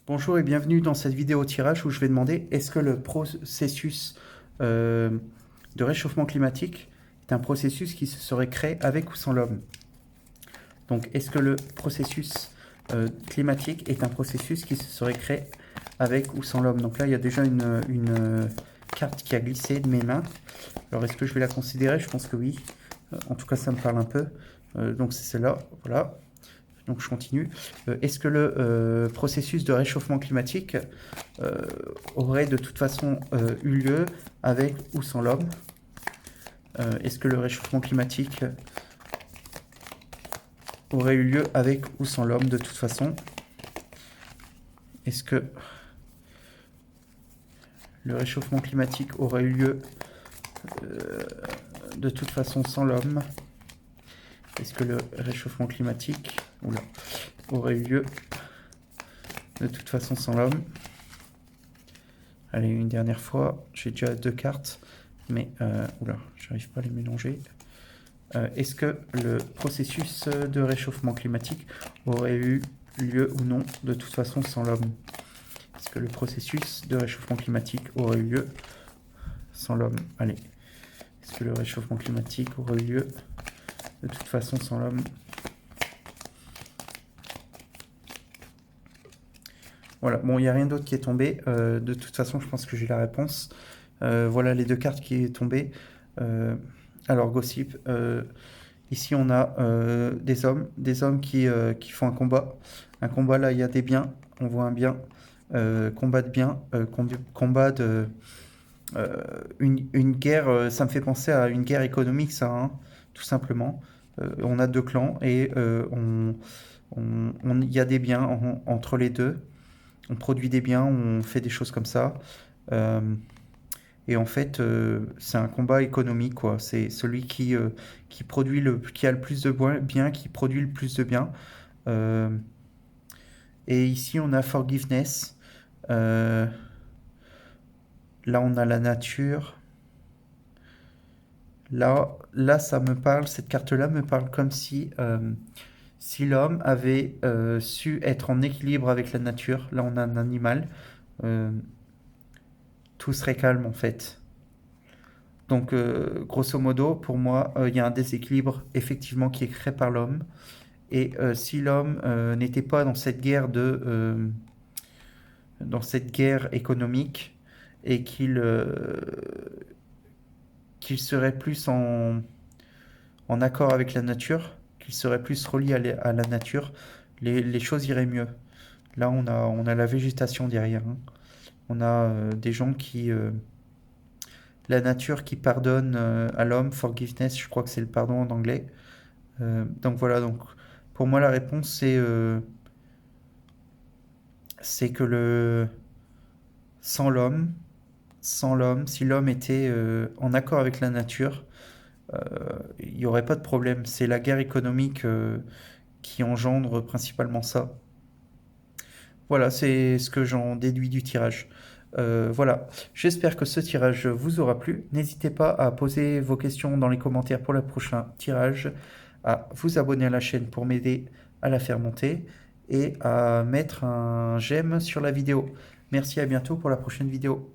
Bonjour et bienvenue dans cette vidéo tirage où je vais demander est-ce que le processus de réchauffement climatique est un processus qui se serait créé avec ou sans l'homme. Donc est-ce que le processus climatique est un processus qui se serait créé avec ou sans l'homme. Donc là il y a déjà une carte qui a glissé de mes mains. Alors est-ce que je vais la considérer? Je pense que oui. En tout cas ça me parle un peu. Donc c'est celle-là, voilà. Donc je continue. Est-ce que le processus de réchauffement climatique aurait de toute façon eu lieu avec ou sans l'homme? Est-ce que le réchauffement climatique aurait eu lieu avec ou sans l'homme de toute façon? Est-ce que le réchauffement climatique aurait eu lieu de toute façon sans l'homme? Est-ce que le réchauffement climatique aurait eu lieu de toute façon sans l'homme? Allez, une dernière fois. J'ai déjà deux cartes, mais j'arrive pas à les mélanger. Est-ce que le processus de réchauffement climatique aurait eu lieu ou non de toute façon sans l'homme? Est-ce que le processus de réchauffement climatique aurait eu lieu sans l'homme? Allez. Est-ce que le réchauffement climatique aurait eu lieu de toute façon sans l'homme? Voilà, bon, il n'y a rien d'autre qui est tombé. De toute façon, je pense que j'ai la réponse. Voilà les deux cartes qui est tombées. Alors, Gossip, ici on a des hommes qui font un combat. Un combat, là, il y a des biens. On voit un bien. Combat de biens. Combat de... une guerre, ça me fait penser à une guerre économique, ça, hein, tout simplement. On a deux clans et il y a des biens entre les deux. On produit des biens, on fait des choses comme ça. Euh, et en fait, c'est un combat économique, quoi. C'est celui qui a le plus de biens, qui produit le plus de biens. Euh, et ici, on a forgiveness. Euh, Là, on a la nature. Là, ça me parle, cette carte-là me parle comme si l'homme avait su être en équilibre avec la nature. Là, on a un animal. Euh, tout serait calme, en fait. Donc, grosso modo, pour moi, il y a un déséquilibre effectivement qui est créé par l'homme. Et si l'homme n'était pas dans cette guerre économique et qu'il serait plus en accord avec la nature, qu'il serait plus relié à la nature, les choses iraient mieux. Là, on a la végétation derrière, hein. On a des gens la nature qui pardonne à l'homme, forgiveness, je crois que c'est le pardon en anglais. Donc voilà, donc pour moi la réponse c'est que le sans l'homme, si l'homme était en accord avec la nature, euh, il n'y aurait pas de problème. C'est la guerre économique qui engendre principalement ça. Voilà, c'est ce que j'en déduis du tirage. Voilà, j'espère que ce tirage vous aura plu. N'hésitez pas à poser vos questions dans les commentaires pour le prochain tirage, à vous abonner à la chaîne pour m'aider à la faire monter et à mettre un j'aime sur la vidéo. Merci, à bientôt pour la prochaine vidéo.